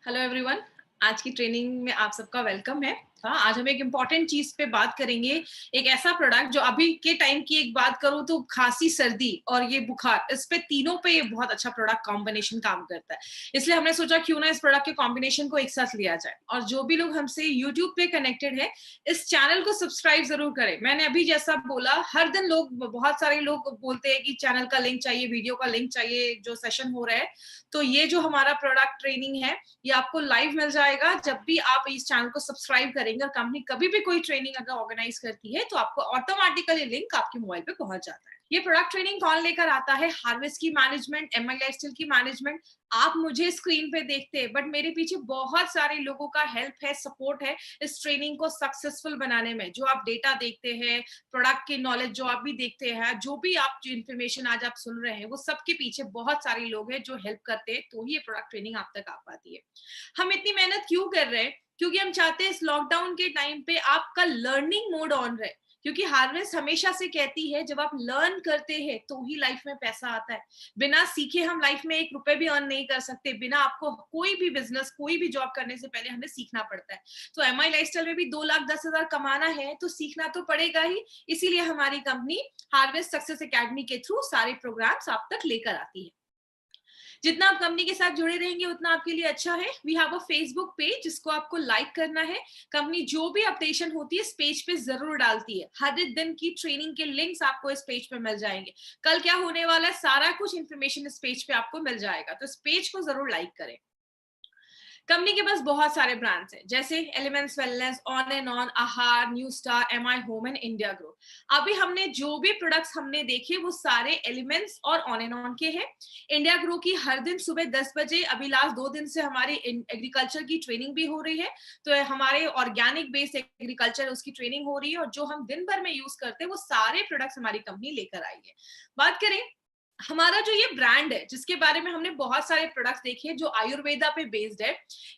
Hello everyone. आज की training में आप सबका वेलकम है। हाँ, आज हम एक इम्पॉर्टेंट चीज पे बात करेंगे। एक ऐसा प्रोडक्ट जो अभी के टाइम की एक बात करूँ तो खांसी, सर्दी और ये बुखार, इस पे तीनों पे ये बहुत अच्छा प्रोडक्ट कॉम्बिनेशन काम करता है। इसलिए हमने सोचा क्यों ना इस प्रोडक्ट के कॉम्बिनेशन को एक साथ लिया जाए। और जो भी लोग हमसे यूट्यूब पे कनेक्टेड है, इस चैनल को सब्सक्राइब जरूर करें। मैंने अभी जैसा बोला, हर दिन बहुत सारे लोग बोलते हैं कि चैनल का लिंक चाहिए, वीडियो का लिंक चाहिए, जो सेशन हो रहा है। तो ये जो हमारा प्रोडक्ट ट्रेनिंग है, ये आपको लाइव मिल जाएगा जब भी आप इस चैनल को सब्सक्राइब करेंगे। और कंपनी कभी भी कोई ट्रेनिंग अगर ऑर्गेनाइज करती है तो आपको ऑटोमेटिकली लिंक आपके मोबाइल पे पहुंच जाता है। ये प्रोडक्ट ट्रेनिंग कौन लेकर आता है? हार्वेस्ट की मैनेजमेंट, एमआई लाइफस्टाइल की मैनेजमेंट। आप मुझे स्क्रीन पे देखते हैं, बट मेरे पीछे बहुत सारे लोगों का हेल्प है, सपोर्ट है इस ट्रेनिंग को सक्सेसफुल बनाने में। जो आप डेटा देखते हैं, प्रोडक्ट की नॉलेज जो आप भी देखते हैं, जो भी आप जो इन्फॉर्मेशन आज आप सुन रहे हैं, वो सबके पीछे बहुत सारे लोग हैं जो हेल्प करते हैं, तो ही ये प्रोडक्ट ट्रेनिंग आप तक आ पाती है। हम इतनी मेहनत क्यों कर रहे हैं? क्योंकि हम चाहते हैं इस लॉकडाउन के टाइम पे आपका लर्निंग मोड ऑन रहे। क्योंकि हार्वेस्ट हमेशा से कहती है, जब आप लर्न करते हैं तो ही लाइफ में पैसा आता है। बिना सीखे हम लाइफ में 1 रुपए भी अर्न नहीं कर सकते। बिना आपको कोई भी बिजनेस, कोई भी जॉब करने से पहले हमें सीखना पड़ता है। तो एमआई लाइफस्टाइल में भी 2,10,000 कमाना है तो सीखना तो पड़ेगा ही। इसीलिए हमारी कंपनी हार्वेस्ट सक्सेस एकेडमी के थ्रू सारे प्रोग्राम्स आप तक लेकर आती है। जितना आप कंपनी के साथ जुड़े रहेंगे उतना आपके लिए अच्छा है। We have a Facebook page जिसको आपको लाइक करना है। कंपनी जो भी अपडेशन होती है इस पेज पे जरूर डालती है। हर एक दिन की ट्रेनिंग के लिंक्स आपको इस पेज पे मिल जाएंगे। कल क्या होने वाला है, सारा कुछ इन्फॉर्मेशन इस पेज पे आपको मिल जाएगा। तो इस पेज को जरूर लाइक करें। कंपनी के पास बहुत सारे ब्रांड्स हैं, जैसे elements wellness, on and on, Aahaar, new star, MI home and India grow. अभी हमने जो भी प्रोडक्ट्स हमने देखे वो सारे एलिमेंट्स और ऑन एंड ऑन के हैं। इंडिया ग्रो की हर दिन सुबह 10 बजे, अभी लास्ट 2 दिन से हमारी एग्रीकल्चर की ट्रेनिंग भी हो रही है। तो हमारे ऑर्गेनिक बेस्ड एग्रीकल्चर उसकी ट्रेनिंग हो रही है, और जो हम दिन भर में यूज करते हैं वो सारे प्रोडक्ट्स हमारी कंपनी लेकर आई है। बात करें हमारा जो ये ब्रांड है, जिसके बारे में हमने बहुत सारे प्रोडक्ट्स देखे हैं, जो आयुर्वेदा पे बेस्ड है।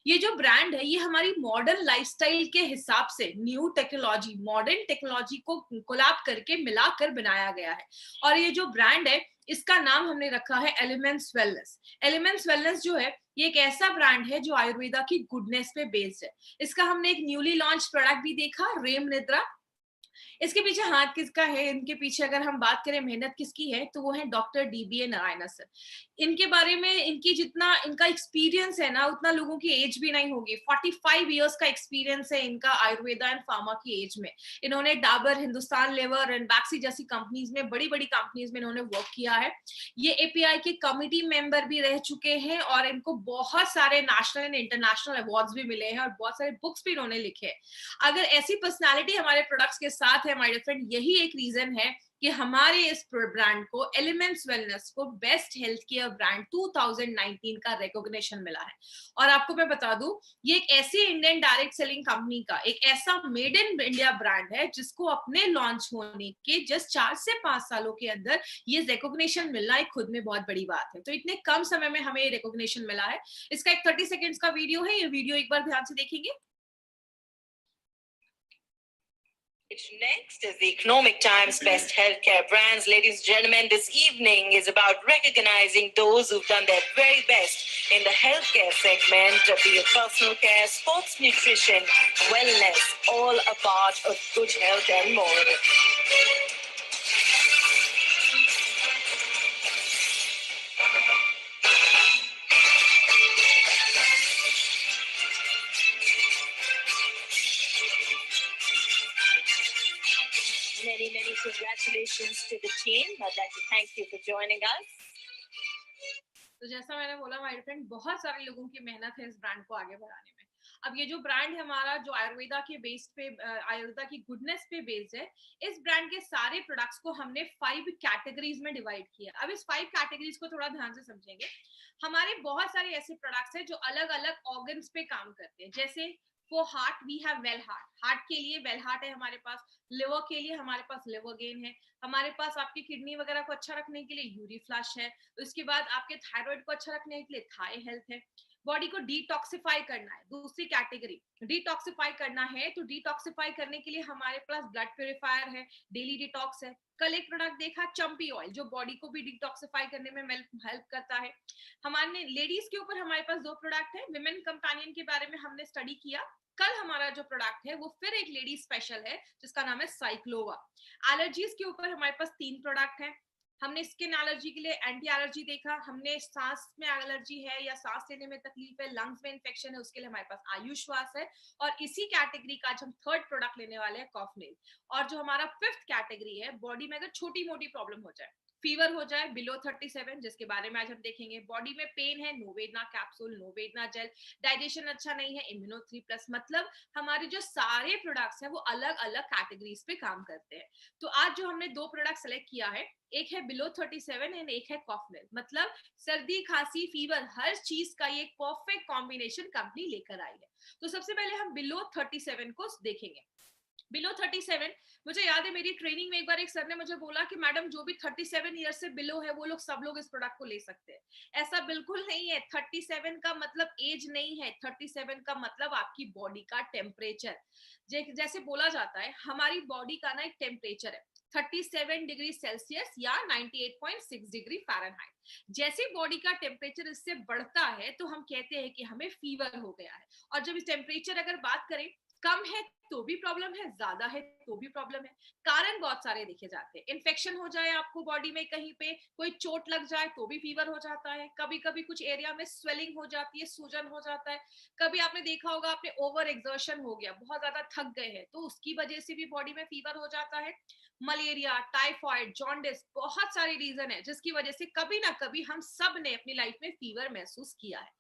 ये जो ब्रांड है, ये हमारी मॉडर्न लाइफस्टाइल के हिसाब से न्यू टेक्नोलॉजी, मॉडर्न टेक्नोलॉजी को कोलैब करके मिलाकर बनाया गया है। और ये जो ब्रांड है, इसका नाम हमने रखा है एलिमेंट्स वेलनेस। एलिमेंट्स वेलनेस जो है, ये एक ऐसा ब्रांड है जो आयुर्वेदा की गुडनेस पे बेस्ड है। इसका हमने एक न्यूली लॉन्च प्रोडक्ट भी देखा, रेम निद्रा। इसके पीछे हाथ किसका है? इनके पीछे अगर हम बात करें मेहनत किसकी है, तो वो है डॉक्टर डीबीए नारायण सर। इनके बारे में, इनकी जितना इनका एक्सपीरियंस है ना, उतना लोगों की एज भी नहीं होगी। 45 इयर्स का एक्सपीरियंस है इनका आयुर्वेदा एंड फार्मा की एज में। इन्होंने डाबर, हिंदुस्तान लेवर एंड बैक्सी जैसी कंपनीज में, बड़ी बड़ी कंपनीज में इन्होंने वर्क किया है। ये एपीआई के कमिटी मेंबर भी रह चुके हैं, और इनको बहुत सारे नेशनल एंड इंटरनेशनल अवार्ड्स भी मिले हैं, और बहुत सारे बुक्स भी इन्होंने लिखे हैं। अगर ऐसी पर्सनालिटी हमारे प्रोडक्ट्स के साथ है, माय डियर फ्रेंड, यही एक रीजन है कि हमारे इस ब्रांड को, एलिमेंट्स वेलनेस को, बेस्ट हेल्थ केयर ब्रांड 2019 का रिकॉग्निशन मिला है। और आपको मैं बता दूं, ये एक ऐसी इंडियन डायरेक्ट सेलिंग कंपनी का एक ऐसा मेड इन इंडिया ब्रांड है जिसको अपने लॉन्च होने के जस्ट 4 से 5 सालों के अंदर ये रिकॉग्निशन मिलना एक खुद में बहुत बड़ी बात है। तो इतने कम समय में हमें रिकॉग्निशन मिला है। इसका एक 30 सेकेंड्स का वीडियो है, ये वीडियो एक बार ध्यान से देखेंगे। Next is the Economic Times Best Healthcare Brands. Ladies and gentlemen, this evening is about recognizing those who've done their very best in the healthcare segment, be it personal care, sports nutrition, wellness, all a part of good health and more. Many congratulations to the team. I'd like to thank you for joining us. तो जैसा मैंने बोला my friend, बहुत सारे लोगों की मेहनत है इस ब्रांड को आगे बढ़ाने में। अब ये जो ब्रांड है हमारा, जो आयुर्वेदा के बेस पे, आयुर्वेदा की गुडनेस पे बेस है, इस ब्रांड के सारे प्रोडक्ट्स को हमने 5 कैटेगरीज में डिवाइड किया। अब इस 5 कैटेगरीज को थोड़ा ध्यान से समझेंगे। हमारे बहुत सारे ऐसे प्रोडक्ट्स हैं जो अलग अलग ऑर्गन्स पे काम करते हैं। जैसे for heart we have well heart, heart के लिए वेल हार्ट है हमारे पास। लिवर के लिए हमारे पास लिवर गेन है। हमारे पास आपकी किडनी वगैरह को अच्छा रखने के लिए यूरी फ्लश है। उसके बाद आपके थायराइड को अच्छा रखने के लिए थाई हेल्थ है। बॉडी को डिटॉक्सिफाई करना है, दूसरी कैटेगरी डिटॉक्सिफाई करना है। तो डिटॉक्सिफाई करने के लिए हमारे पास ब्लड प्यूरिफायर है, डेली डिटॉक्स है। कल एक प्रोडक्ट देखा चंपी ऑयल, जो बॉडी को भी डिटॉक्सिफाई करने में हेल्प करता है। हमारे लेडीज के ऊपर हमारे पास 2 प्रोडक्ट है। विमेन कंपेनियन के बारे में हमने स्टडी किया। कल हमारा जो प्रोडक्ट है वो फिर एक लेडी स्पेशल है जिसका नाम है साइक्लोवा। एलर्जीज के ऊपर हमारे पास 3 प्रोडक्ट है। हमने स्किन एलर्जी के लिए एंटी एलर्जी देखा, हमने सांस में एलर्जी है या सांस लेने में तकलीफ है, लंग्स में इन्फेक्शन है, उसके लिए हमारे पास आयुष श्वास है। और इसी कैटेगरी का आज हम थर्ड प्रोडक्ट लेने वाले हैं, कॉफनेल। और जो हमारा फिफ्थ कैटेगरी है, बॉडी में अगर छोटी मोटी प्रॉब्लम हो जाए, फीवर हो जाए बिलो 37, जिसके बारे में आज हम देखेंगे, बॉडी में पेन है, नोवेदना कैप्सूल, नोवेदना जेल, डाइजेशन अच्छा नहीं है, इम्यूनो 3+। मतलब हमारे जो सारे प्रोडक्ट्स हैं वो अलग अलग कैटेगरीज पे काम करते हैं। तो आज जो हमने 2 प्रोडक्ट सेलेक्ट किया है, एक है बिलो 37 एंड एक है कॉफनेल। मतलब सर्दी खांसी फीवर हर चीज का ये एक परफेक्ट कॉम्बिनेशन कंपनी लेकर आई है। तो सबसे पहले हम बिलो 37 को देखेंगे। बिलो 37, मुझे याद है मेरी ट्रेनिंग में एक बार एक सर ने मुझे बोला कि मैडम जो भी 37 ईयर से बिलो है वो लोग सब लोग इस प्रोडक्ट को ले सकते हैं। ऐसा बिल्कुल नहीं है। 37 का मतलब एज नहीं है, 37 का मतलब आपकी बॉडी का टेम्परेचर। जैसे बोला जाता है हमारी बॉडी का ना एक टेम्परेचर है 37 डिग्री सेल्सियस या 98.6 डिग्री फ़ारेनहाइट। जैसे बॉडी का टेम्परेचर इससे बढ़ता है तो हम कहते हैं कि हमें फीवर हो गया है। और जब इस टेम्परेचर अगर बात करें, कम है तो भी प्रॉब्लम है, ज्यादा है तो भी प्रॉब्लम है। कारण बहुत सारे देखे जाते हैं। इन्फेक्शन हो जाए आपको बॉडी में, कहीं पे कोई चोट लग जाए तो भी फीवर हो जाता है। कभी कभी कुछ एरिया में स्वेलिंग हो जाती है, सूजन हो जाता है। कभी आपने देखा होगा आपने ओवर एक्सर्शन हो गया, बहुत ज्यादा थक गए हैं, तो उसकी वजह से भी बॉडी में फीवर हो जाता है। मलेरिया, टाइफॉइड, जॉन्डिस, बहुत सारी रीजन है जिसकी वजह से कभी ना कभी हम सब ने अपनी लाइफ में फीवर महसूस किया है।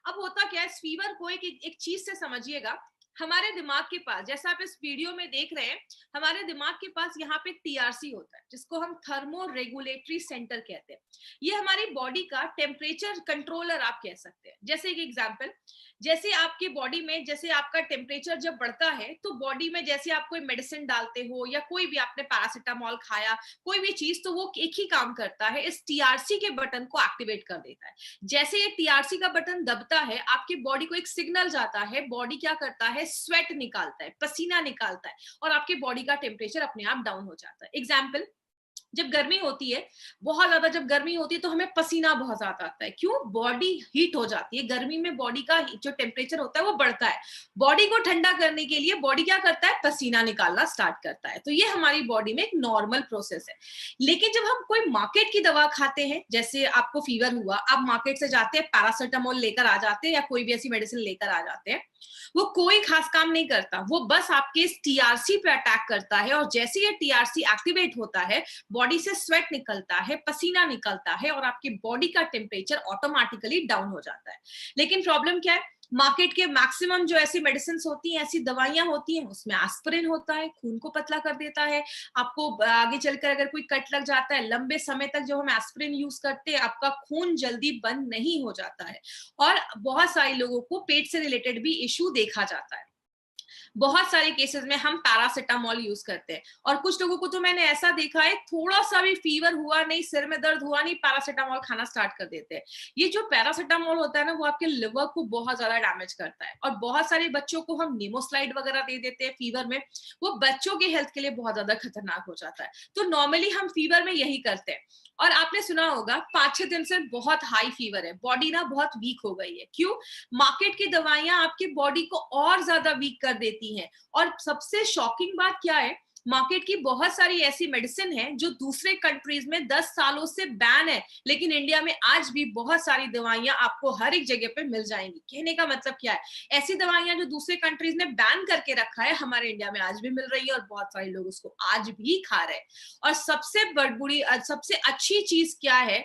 अब होता क्या है, इस फीवर को एक चीज से समझिएगा। हमारे दिमाग के पास, जैसा आप इस वीडियो में देख रहे हैं, हमारे दिमाग के पास यहाँ पे टीआरसी होता है जिसको हम थर्मो रेगुलेटरी सेंटर कहते हैं। ये हमारी बॉडी का टेम्परेचर कंट्रोलर आप कह सकते हैं। जैसे एक एग्जांपल, जैसे आपकी बॉडी में जैसे आपका टेम्परेचर जब बढ़ता है तो बॉडी में जैसे आप कोई मेडिसिन डालते हो या कोई भी आपने पैरासिटामोल खाया, कोई भी चीज, तो वो एक ही काम करता है, इस टीआरसी के बटन को एक्टिवेट कर देता है। जैसे ये टीआरसी का बटन दबता है, आपकी बॉडी को एक सिग्नल जाता है, बॉडी क्या करता है, स्वेट निकालता है, पसीना निकालता है और आपकी बॉडी का टेम्परेचर अपने आप डाउन हो जाता है। एग्जाम्पल, जब गर्मी होती है, बहुत ज्यादा जब गर्मी होती है तो हमें पसीना बहुत ज्यादा आता है। क्यों? बॉडी हीट हो जाती है। गर्मी में बॉडी का जो टेम्परेचर होता है वो बढ़ता है। बॉडी को ठंडा करने के लिए बॉडी क्या करता है, पसीना निकालना स्टार्ट करता है। तो ये हमारी बॉडी में एक नॉर्मल प्रोसेस है। लेकिन जब हम कोई मार्केट की दवा खाते हैं, जैसे आपको फीवर हुआ, आप मार्केट से जाते हैं, पैरासिटामोल लेकर आ जाते हैं या कोई भी ऐसी मेडिसिन लेकर आ जाते हैं, वो कोई खास काम नहीं करता, वो बस आपके इस टीआरसी पे अटैक करता है। और जैसे ये टीआरसी एक्टिवेट होता है, बॉडी से स्वेट निकलता है, पसीना निकलता है और आपकी बॉडी का टेम्परेचर ऑटोमेटिकली डाउन हो जाता है। लेकिन प्रॉब्लम क्या है, मार्केट के मैक्सिमम जो ऐसी मेडिसिन होती हैं, ऐसी दवाइयां होती हैं, उसमें एस्पिरिन होता है, खून को पतला कर देता है। आपको आगे चलकर अगर कोई कट लग जाता है, लंबे समय तक जो हम एस्पिरिन यूज करते हैं, आपका खून जल्दी बंद नहीं हो जाता है। और बहुत सारे लोगों को पेट से रिलेटेड भी इश्यू देखा जाता है। बहुत सारे केसेस में हम पैरासिटामोल यूज करते हैं। और कुछ लोगों को तो मैंने ऐसा देखा है, थोड़ा सा भी फीवर हुआ नहीं, सिर में दर्द हुआ नहीं, पैरासिटामोल खाना स्टार्ट कर देते हैं। ये जो पैरासिटामोल होता है ना, वो आपके लिवर को बहुत ज्यादा डैमेज करता है। और बहुत सारे बच्चों को हम निमोस्लाइड वगैरह दे देते हैं फीवर में, वो बच्चों के हेल्थ के लिए बहुत ज्यादा खतरनाक हो जाता है। तो नॉर्मली हम फीवर में यही करते हैं। और आपने सुना होगा 5-6 दिन से बहुत हाई फीवर है, बॉडी ना बहुत वीक हो गई है। क्यों? मार्केट की दवाइयां आपकी बॉडी को और ज्यादा वीक कर देती हैं। और सबसे शॉकिंग बात क्या है, मार्केट की बहुत सारी ऐसी मेडिसिन है जो दूसरे कंट्रीज में 10 सालों से बैन है, लेकिन इंडिया में आज भी बहुत सारी दवाइयां आपको हर एक जगह पे मिल जाएंगी। कहने का मतलब क्या है, ऐसी दवाइयां जो दूसरे कंट्रीज ने बैन करके रखा है, हमारे इंडिया में आज भी मिल रही है और बहुत सारे लोग उसको आज भी खा रहे हैं। और सबसे अच्छी चीज क्या है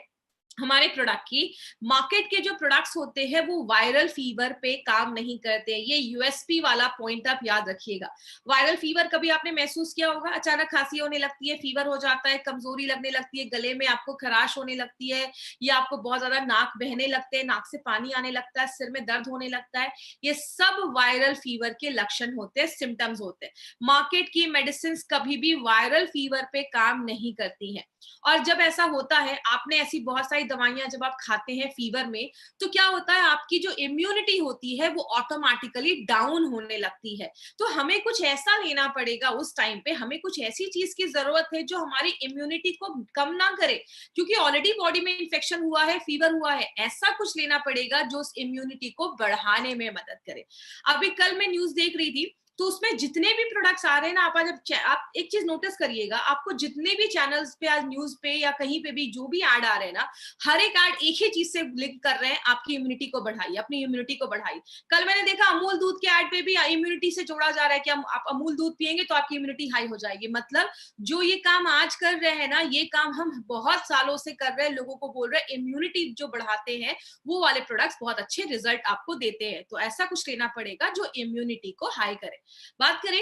हमारे प्रोडक्ट की, मार्केट के जो प्रोडक्ट्स होते हैं वो वायरल फीवर पे काम नहीं करते। ये यूएसपी वाला पॉइंट आप याद रखिएगा। वायरल फीवर कभी आपने महसूस किया होगा, अचानक खांसी होने लगती है, फीवर हो जाता है, कमजोरी लगने लगती है, गले में आपको खराश होने लगती है, या आपको बहुत ज्यादा नाक बहने लगते हैं, नाक से पानी आने लगता है, सिर में दर्द होने लगता है। ये सब वायरल फीवर के लक्षण होते हैं, सिम्टम्स होते हैं। मार्केट की मेडिसिन कभी भी वायरल फीवर पे काम नहीं करती है। और जब ऐसा होता है, आपने ऐसी बहुत सारी सारी दवाइयां जब आप खाते हैं फीवर में, तो क्या होता है आपकी जो इम्यूनिटी होती है वो ऑटोमेटिकली डाउन होने लगती है। तो हमें कुछ ऐसा लेना पड़ेगा उस टाइम पे, हमें कुछ ऐसी चीज की जरूरत है जो हमारी इम्यूनिटी को कम ना करे, क्योंकि ऑलरेडी बॉडी में इंफेक्शन हुआ है, फीवर हुआ है। ऐसा कुछ लेना पड़ेगा जो उस इम्यूनिटी को बढ़ाने में मदद करे। अभी कल मैं न्यूज देख रही थी, तो उसमें जितने भी प्रोडक्ट्स आ रहे हैं ना, आप एक चीज नोटिस करिएगा, आपको जितने भी चैनल्स पे आज न्यूज पे या कहीं पे भी जो भी ऐड आ रहे हैं ना, हर एक ऐड एक ही चीज से लिंक कर रहे हैं, आपकी इम्यूनिटी को बढ़ाइए, अपनी इम्यूनिटी को बढ़ाइए। कल मैंने देखा अमूल दूध के ऐड पे भी इम्यूनिटी से जोड़ा जा रहा है कि आप अमूल दूध पियेंगे तो आपकी इम्यूनिटी हाई हो जाएगी। मतलब जो ये काम आज कर रहे हैं ना, ये काम हम बहुत सालों से कर रहे हैं, लोगों को बोल रहे हैं इम्यूनिटी जो बढ़ाते हैं वो वाले प्रोडक्ट्स बहुत अच्छे रिजल्ट आपको देते हैं। तो ऐसा कुछ लेना पड़ेगा जो इम्यूनिटी को हाई करे। बात करें,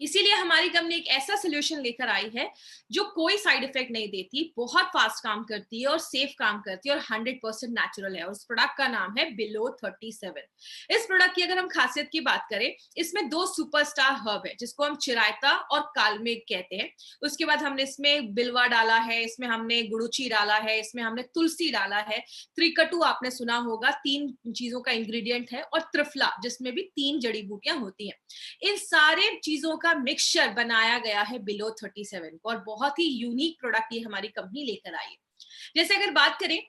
इसीलिए हमारी कंपनी एक ऐसा सोल्यूशन लेकर आई है जो कोई साइड इफेक्ट नहीं देती, बहुत फास्ट काम करती है और सेफ काम करती है और 100% नेचुरल है। और उस प्रोडक्ट का नाम है बिलो 37। इस प्रोडक्ट की अगर हम खासियत की बात करें, इसमें 2 सुपरस्टार हर्ब है जिसको हम चिरायता और कालमेघ कहते हैं। उसके बाद हमने इसमें बिलवा डाला है, इसमें हमने गुड़ुची डाला है, इसमें हमने तुलसी डाला है, त्रिकटु आपने सुना होगा, 3 चीजों का इंग्रेडिएंट है, और त्रिफला जिसमें भी 3 जड़ी बूटियां होती हैं। इन सारे चीजों का मिक्सचर बनाया गया है बिलो 37 को, और बहुत ही यूनिक प्रोडक्ट ये हमारी कंपनी लेकर आई है। जैसे अगर बात करें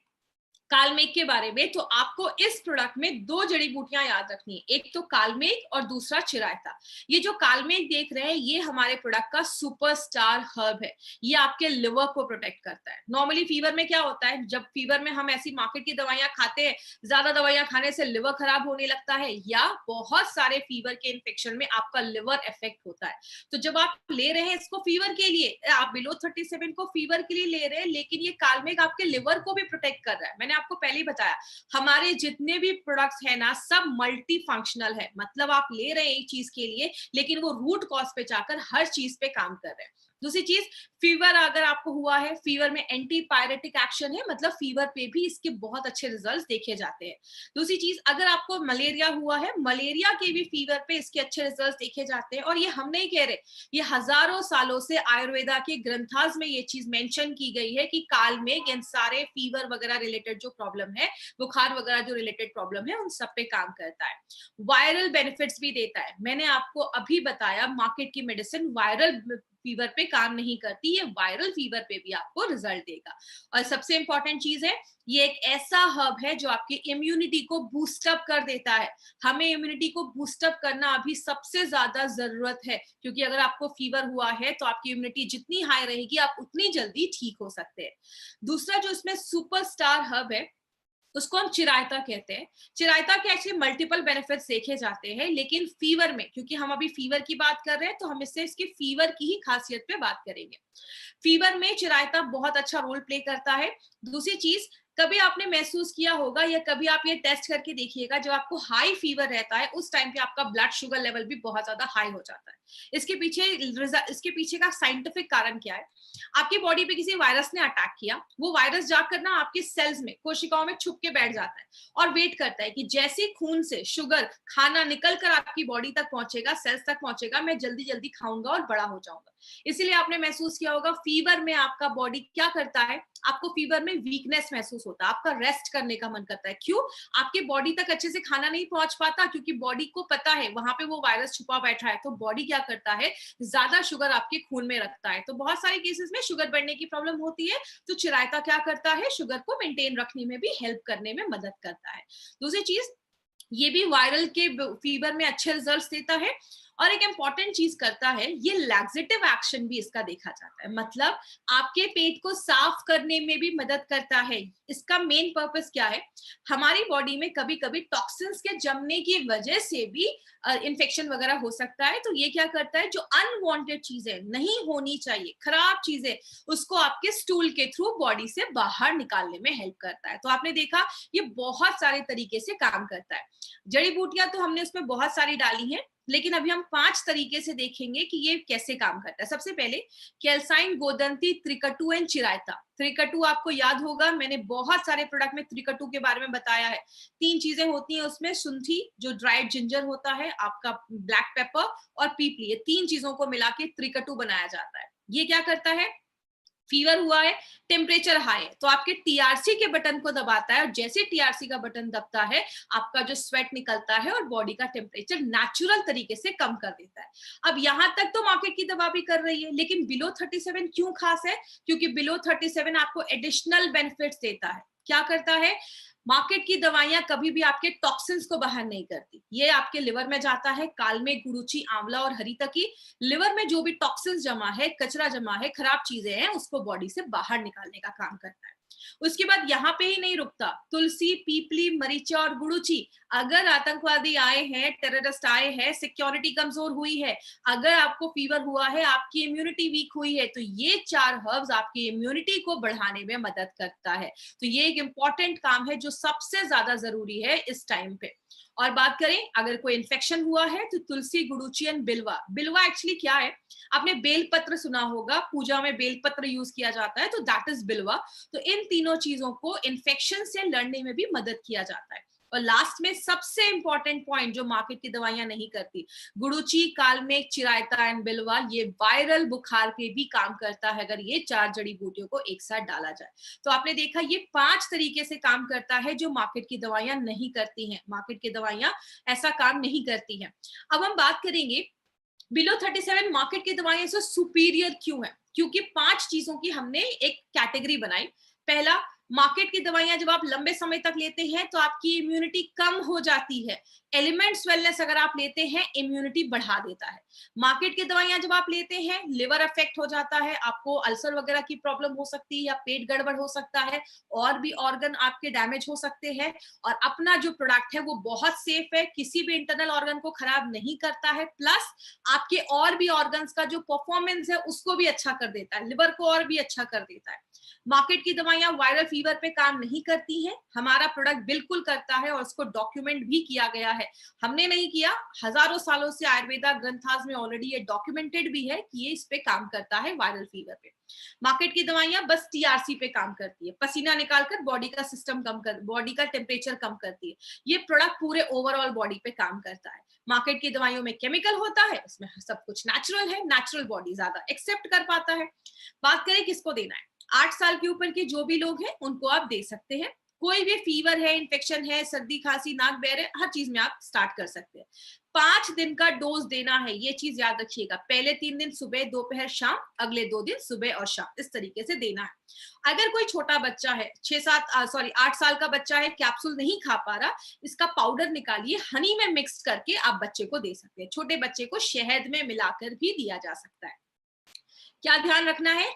कालमेघ के बारे में, तो आपको इस प्रोडक्ट में 2 जड़ी बूटियां याद रखनी है, एक तो कालमेघ और दूसरा चिरायता। ये जो कालमेघ देख रहे हैं ये हमारे प्रोडक्ट का सुपरस्टार हर्ब है। ये आपके लिवर को प्रोटेक्ट करता है। नॉर्मली फीवर में क्या होता है, जब फीवर में हम ऐसी मार्केट की दवाइयां खाते हैं, ज्यादा दवाइयां खाने से लिवर खराब होने लगता है, या बहुत सारे फीवर के इन्फेक्शन में आपका लिवर इफेक्ट होता है। तो जब आप ले रहे हैं इसको फीवर के लिए, आप बिलो 37 को फीवर के लिए ले रहे हैं, लेकिन ये कालमेघ आपके लिवर को भी प्रोटेक्ट कर रहा है। मैंने आपको पहले ही बताया, हमारे जितने भी प्रोडक्ट्स हैं ना, सब मल्टी फंक्शनल है। मतलब आप ले रहे हैं एक चीज के लिए, लेकिन वो रूट कॉज पे जाकर हर चीज पे काम कर रहे हैं। दूसरी चीज, फीवर अगर आपको हुआ है, फीवर में एंटी पायरेटिक एक्शन है, मतलब फीवर पे भी इसके बहुत अच्छे रिजल्ट्स देखे जाते हैं। दूसरी चीज, अगर आपको मलेरिया हुआ है, मलेरिया के भी फीवर पे इसके अच्छे रिजल्ट्स देखे जाते हैं। और ये हम नहीं कह रहे, ये हजारों सालों से आयुर्वेदा के ग्रंथास में ये चीज मेंशन की गई है कि कालमेघ इन सारे फीवर वगैरह रिलेटेड जो प्रॉब्लम है, बुखार वगैरह जो रिलेटेड प्रॉब्लम है, उन सब पे काम करता है। वायरल बेनिफिट्स भी देता है। मैंने आपको अभी बताया, मार्केट की मेडिसिन वायरल फीवर पे काम नहीं करती, ये वायरल फीवर पे भी आपको रिजल्ट देगा। और सबसे इंपॉर्टेंट चीज है, ये एक ऐसा हर्ब है जो आपकी इम्यूनिटी को बूस्टअप कर देता है। हमें इम्यूनिटी को बूस्टअप करना अभी सबसे ज्यादा जरूरत है, क्योंकि अगर आपको फीवर हुआ है तो आपकी इम्यूनिटी जितनी हाई रहेगी, आप उतनी जल्दी ठीक हो सकते हैं। दूसरा जो इसमें सुपरस्टार हर्ब है, उसको हम चिरायता कहते हैं। चिरायता के एक्चुअली मल्टीपल बेनिफिट्स देखे जाते हैं, लेकिन फीवर में, क्योंकि हम अभी फीवर की बात कर रहे हैं, तो हम इससे इसके फीवर की ही खासियत पे बात करेंगे। फीवर में चिरायता बहुत अच्छा रोल प्ले करता है। दूसरी चीज, कभी आपने महसूस किया होगा या कभी आप ये टेस्ट करके देखिएगा, जब आपको हाई फीवर रहता है उस टाइम पे आपका ब्लड शुगर लेवल भी बहुत ज्यादा हाई हो जाता है। इसके पीछे का साइंटिफिक कारण क्या है? आपकी बॉडी पे किसी वायरस ने अटैक किया, वो वायरस जाकर ना आपके सेल्स में, कोशिकाओं में छुप के बैठ जाता है और वेट करता है कि जैसे खून से शुगर खाना निकल कर आपकी बॉडी तक पहुंचेगा, सेल्स तक पहुंचेगा, मैं जल्दी जल्दी खाऊंगा और बड़ा हो जाऊंगा। इसीलिए आपने महसूस किया होगा, फीवर में आपका बॉडी क्या करता है, आपको फीवर में वीकनेस महसूस होता है, आपका रेस्ट करने का मन करता है। क्यों? आपके बॉडी तक अच्छे से खाना नहीं पहुंच पाता, क्योंकि बॉडी को पता है वहां पे वो वायरस छुपा बैठा है। तो बॉडी क्या करता है, ज्यादा शुगर आपके खून में रखता है। तो बहुत सारे केसेस में शुगर बढ़ने की प्रॉब्लम होती है, तो चिरायता क्या करता है, शुगर को मेंटेन रखने में भी हेल्प करने में मदद करता है। दूसरी चीज, ये भी वायरल के फीवर में अच्छे रिजल्ट्स देता है। और एक इंपॉर्टेंट चीज करता है, ये लैक्सेटिव एक्शन भी इसका देखा जाता है, मतलब आपके पेट को साफ करने में भी मदद करता है। इसका मेन पर्पस क्या है, हमारी बॉडी में कभी कभी टॉक्सिन्स के जमने की वजह से भी इन्फेक्शन वगैरह हो सकता है। तो ये क्या करता है, जो अनवांटेड चीजें नहीं होनी चाहिए, खराब चीजें, उसको आपके स्टूल के थ्रू बॉडी से बाहर निकालने में हेल्प करता है। तो आपने देखा, ये बहुत सारे तरीके से काम करता है। जड़ी बूटियां तो हमने उसमें बहुत सारी डाली हैं, लेकिन अभी हम 5 तरीके से देखेंगे कि ये कैसे काम करता है। सबसे पहले कैल्साइन, गोदंती, त्रिकटु एंड चिरायता। त्रिकटु आपको याद होगा, मैंने बहुत सारे प्रोडक्ट में त्रिकटु के बारे में बताया है। 3 चीजें होती हैं उसमें, शुंठी जो ड्राइड जिंजर होता है, आपका ब्लैक पेपर और पीपली, ये 3 चीजों को मिला के त्रिकटु बनाया जाता है। ये क्या करता है, फीवर हुआ है, टेम्परेचर हाई है, तो आपके टीआरसी के बटन को दबाता है और जैसे टीआरसी का बटन दबता है आपका जो स्वेट निकलता है और बॉडी का टेम्परेचर नेचुरल तरीके से कम कर देता है। अब यहां तक तो मार्केट की दवा भी कर रही है, लेकिन बिलो 37 क्यों खास है? क्योंकि बिलो 37 आपको एडिशनल बेनिफिट्स देता है। क्या करता है? मार्केट की दवाइयां कभी भी आपके टॉक्सिन्स को बाहर नहीं करती, ये आपके लिवर में जाता है, कालमे, गुरुची, आंवला और हरीतकी, लिवर में जो भी टॉक्सिन्स जमा है, कचरा जमा है, खराब चीजें हैं, उसको बॉडी से बाहर निकालने का काम करता है। उसके बाद यहाँ पे ही नहीं रुकता, तुलसी, पीपली, मरीचा और गुड़ुची, अगर आतंकवादी आए हैं, टेररिस्ट आए हैं, सिक्योरिटी कमजोर हुई है, अगर आपको फीवर हुआ है, आपकी इम्यूनिटी वीक हुई है, तो ये 4 हर्ब्स आपकी इम्यूनिटी को बढ़ाने में मदद करता है। तो ये एक इंपॉर्टेंट काम है जो सबसे ज्यादा जरूरी है इस टाइम पे। और बात करें अगर कोई इन्फेक्शन हुआ है तो तुलसी, गुड़ुची एंड बिल्वा। बिल्वा एक्चुअली क्या है? आपने बेलपत्र सुना होगा, पूजा में बेलपत्र यूज किया जाता है, तो दैट इज बिल्वा। तो इन तीनों चीजों को इन्फेक्शन से लड़ने में भी मदद किया जाता है। और लास्ट में सबसे इंपॉर्टेंट पॉइंट जो मार्केट की दवाइयां नहीं करती, गुड़ुची, कालमेघ, चिरायता एंड बिल्वा, ये वायरल बुखार पे भी काम करता है अगर ये 4 जड़ी बूटियों को एक साथ डाला जाए। तो आपने देखा ये 5 तरीके से काम करता है जो मार्केट की दवाइयां नहीं करती हैं। मार्केट की दवाइयां ऐसा काम नहीं करती हैं। अब हम बात करेंगे बिलो 37 मार्केट की दवाइयां से सुपीरियर क्यों है? क्योंकि 5 चीजों की हमने एक कैटेगरी बनाई। पहला, मार्केट की दवाइयां जब आप लंबे समय तक लेते हैं तो आपकी इम्यूनिटी कम हो जाती है। एलिमेंट्स वेलनेस अगर आप लेते हैं इम्यूनिटी बढ़ा देता है। मार्केट की दवाइयां जब आप लेते हैं लिवर अफेक्ट हो जाता है, आपको अल्सर वगैरह की प्रॉब्लम हो सकती है या पेट गड़बड़ हो सकता है, और भी ऑर्गन आपके डैमेज हो सकते हैं। और अपना जो प्रोडक्ट है वो बहुत सेफ है, किसी भी इंटरनल ऑर्गन को खराब नहीं करता है, प्लस आपके और भी ऑर्गन्स का जो परफॉर्मेंस है उसको भी अच्छा कर देता है, लिवर को और भी अच्छा कर देता है। मार्केट की दवाइयां वायरल फीवर पे काम नहीं करती हैं, हमारा प्रोडक्ट बिल्कुल करता है और उसको डॉक्यूमेंट भी किया गया है। हमने नहीं किया, हजारों सालों से आयुर्वेदा ग्रंथास में ऑलरेडी ये डॉक्यूमेंटेड भी है कि ये इस पे काम करता है वायरल फीवर पे। मार्केट की दवाइयां बस टीआरसी पे काम करती है, पसीना निकालकर बॉडी का सिस्टम कम कर, बॉडी का टेम्परेचर कम करती है। ये प्रोडक्ट पूरे ओवरऑल बॉडी पे काम करता है। मार्केट की दवाइयों में केमिकल होता है, इसमें सब कुछ नेचुरल है, नेचुरल बॉडी ज्यादा एक्सेप्ट कर पाता है। बात करें किसको देना है, 8 साल के ऊपर के जो भी लोग हैं उनको आप दे सकते हैं। कोई भी फीवर है, इन्फेक्शन है, सर्दी खांसी, नाक बहरे, हर चीज में आप स्टार्ट कर सकते हैं। 5 दिन का डोज देना है, ये चीज याद रखिएगा। पहले 3 दिन सुबह, दोपहर, शाम, अगले 2 दिन सुबह और शाम, इस तरीके से देना है। अगर कोई छोटा बच्चा है, 8 साल का बच्चा है, कैप्सूल नहीं खा पा रहा, इसका पाउडर निकालिए, हनी में मिक्स करके आप बच्चे को दे सकते हैं। छोटे बच्चे को शहद में मिलाकर भी दिया जा सकता है। क्या ध्यान रखना है,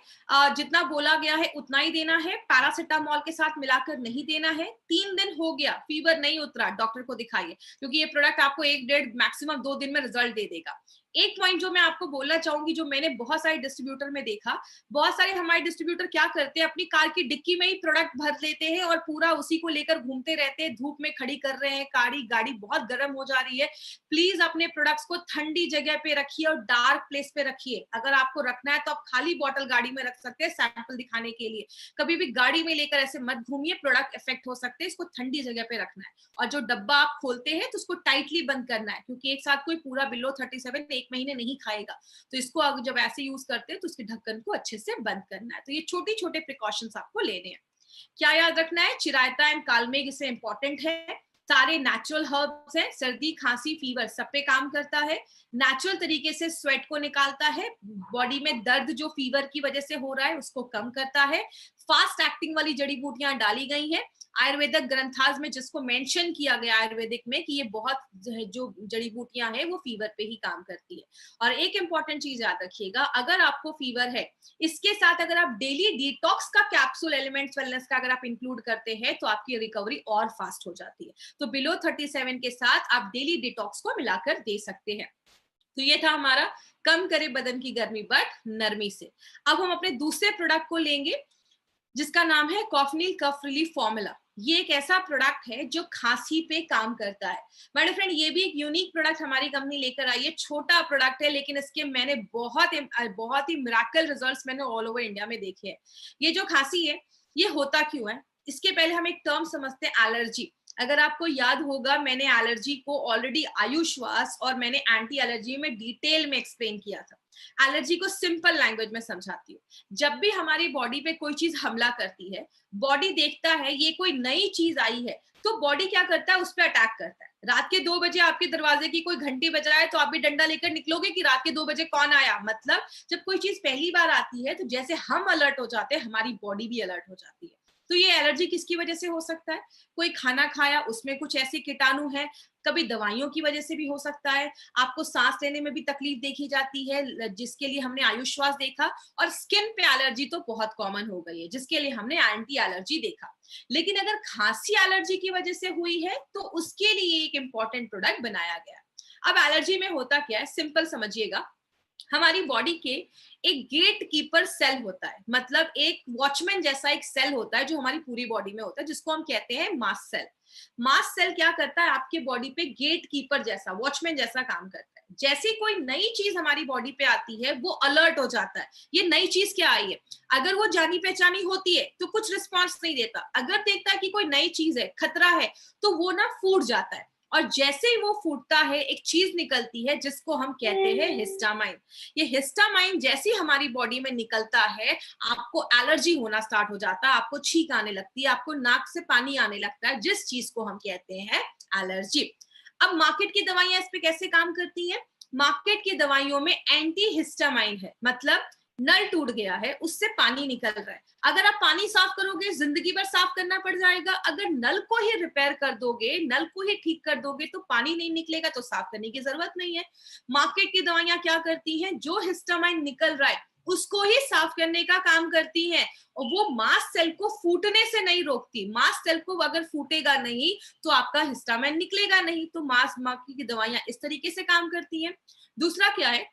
जितना बोला गया है उतना ही देना है, पैरासिटामोल के साथ मिलाकर नहीं देना है। 3 दिन हो गया, फीवर नहीं उतरा, डॉक्टर को दिखाइए, क्योंकि ये प्रोडक्ट आपको 1-1.5 मैक्सिमम 2 दिन में रिजल्ट दे देगा। एक पॉइंट जो मैं आपको बोलना चाहूंगी, जो मैंने बहुत सारे डिस्ट्रीब्यूटर में देखा, बहुत सारे हमारे डिस्ट्रीब्यूटर क्या करते हैं, अपनी कार की डिक्की में ही प्रोडक्ट भर लेते हैं और पूरा उसी को लेकर घूमते रहते हैं, धूप में खड़ी कर रहे हैं, गाड़ी बहुत गर्म हो जा रही है। प्लीज अपने प्रोडक्ट्स को ठंडी जगह पे रखिए और डार्क प्लेस पे रखिए। अगर आपको रखना है तो आप खाली बॉटल गाड़ी में रख सकते हैं सैंपल दिखाने के लिए। कभी भी गाड़ी में लेकर ऐसे मत घूमिए, प्रोडक्ट इफेक्ट हो सकते हैं, इसको ठंडी जगह पे रखना है। और जो डब्बा आप खोलते हैं तो उसको टाइटली बंद करना है, क्योंकि एक साथ कोई पूरा बिलो 37 1 महीने नहीं खाएगा। तो इसको अगर जब ऐसे यूज करते हैं तो उसके ढक्कन को अच्छे से बंद करना है। तो ये छोटे छोटे प्रिकॉशंस आपको लेने हैं। क्या याद रखना है, चिरायता एंड कालमेघ इससे इंपॉर्टेंट है, सारे नेचुरल हर्ब्स हैं, सर्दी खांसी फीवर सब पे काम करता है, नेचुरल तरीके से स्वेट को निकालता है, बॉडी में दर्द जो फीवर की वजह से हो रहा है उसको कम करता है, फास्ट एक्टिंग वाली जड़ी बूटियां डाली गई हैं आयुर्वेदिक ग्रंथास में, जिसको मेंशन किया गया आयुर्वेदिक में कि ये बहुत जो जड़ी बूटियां हैं वो फीवर पे ही काम करती है। और एक इंपॉर्टेंट चीज याद रखिएगा, अगर आपको फीवर है, इसके साथ अगर आप डेली डिटॉक्स का कैप्सूल एलिमेंट्स वेलनेस का अगर आप इंक्लूड करते हैं तो आपकी रिकवरी और फास्ट हो जाती है। तो बिलो 37 के साथ आप डेली डिटॉक्स को मिलाकर दे सकते हैं। तो ये था हमारा कम करे बदन की गर्मी बट नरमी से। अब हम अपने दूसरे प्रोडक्ट को लेंगे जिसका नाम है कॉफनिल कफ रिलीफ फॉर्मूला। ये एक ऐसा प्रोडक्ट है जो खांसी पे काम करता है। मेरे फ्रेंड, ये भी एक यूनिक प्रोडक्ट हमारी कंपनी लेकर आई है। छोटा प्रोडक्ट है लेकिन इसके मैंने बहुत ही मिरेकल रिजल्ट्स मैंने ऑल ओवर इंडिया में देखे हैं। ये जो खांसी है ये होता क्यों है, इसके पहले हम एक टर्म समझते हैं, एलर्जी। अगर आपको याद होगा, मैंने एलर्जी को ऑलरेडी आयुश्वास और मैंने एंटी एलर्जी में डिटेल में एक्सप्लेन किया था। एलर्जी को सिंपल लैंग्वेज में समझाती हूँ। जब भी हमारी बॉडी पे कोई चीज हमला करती है, बॉडी देखता है ये कोई नई चीज आई है, तो बॉडी क्या करता है, उस पर अटैक करता है। रात के 2 बजे आपके दरवाजे की कोई घंटी बजाए तो आप भी डंडा लेकर निकलोगे कि रात के 2 बजे कौन आया? मतलब जब कोई चीज पहली बार आती है तो जैसे हम अलर्ट हो जाते हैं, हमारी बॉडी भी अलर्ट हो जाती है। तो ये एलर्जी किसकी वजह से हो सकता है? कोई खाना खाया, उसमें कुछ ऐसे कीटाणु है, कभी दवाइयों की वजह से भी हो सकता है, आपको सांस लेने में भी तकलीफ देखी जाती है, जिसके लिए हमने आयुश्वास देखा, और स्किन पे एलर्जी तो बहुत कॉमन हो गई है, जिसके लिए हमने एंटी एलर्जी देखा। लेकिन अगर खांसी एलर्जी की वजह से हुई है तो उसके लिए एक इंपॉर्टेंट प्रोडक्ट बनाया गया है। अब एलर्जी में होता क्या है, सिंपल समझिएगा। हमारी बॉडी के एक गेट कीपर सेल होता है, मतलब एक वॉचमैन जैसा एक सेल होता है जो हमारी पूरी बॉडी में होता है, जिसको हम कहते हैं मास्ट सेल। मास्ट सेल क्या करता है, आपके बॉडी पे गेट कीपर जैसा, वॉचमैन जैसा काम करता है। जैसे कोई नई चीज हमारी बॉडी पे आती है, वो अलर्ट हो जाता है, ये नई चीज क्या आई है। अगर वो जानी पहचानी होती है तो कुछ रिस्पॉन्स नहीं देता, अगर देखता है कि कोई नई चीज है, खतरा है, तो वो ना फूट जाता है। और जैसे ही वो फूटता है, एक चीज निकलती है जिसको हम कहते हैं हिस्टामाइन। ये हिस्टामाइन जैसे ही हमारी बॉडी में निकलता है, आपको एलर्जी होना स्टार्ट हो जाता है, आपको छींक आने लगती है, आपको नाक से पानी आने लगता है, जिस चीज को हम कहते हैं एलर्जी। अब मार्केट की दवाइयां इस पे कैसे काम करती हैं? मार्केट की दवाइयों में एंटी हिस्टामाइन है, मतलब नल टूट गया है, उससे पानी निकल रहा है। अगर आप पानी साफ करोगे, जिंदगी भर साफ करना पड़ जाएगा। अगर नल को ही रिपेयर कर दोगे, नल को ही ठीक कर दोगे, तो पानी नहीं निकलेगा, तो साफ करने की जरूरत नहीं है। मार्केट की दवाइयां क्या करती हैं, जो हिस्टामाइन निकल रहा है उसको ही साफ करने का काम करती हैं, और वो मास्ट सेल को फूटने से नहीं रोकती। मास्ट सेल को अगर फूटेगा नहीं तो आपका हिस्टामाइन निकलेगा नहीं। तो मार्केट की दवाइयां इस तरीके से काम करती हैं। दूसरा क्या है,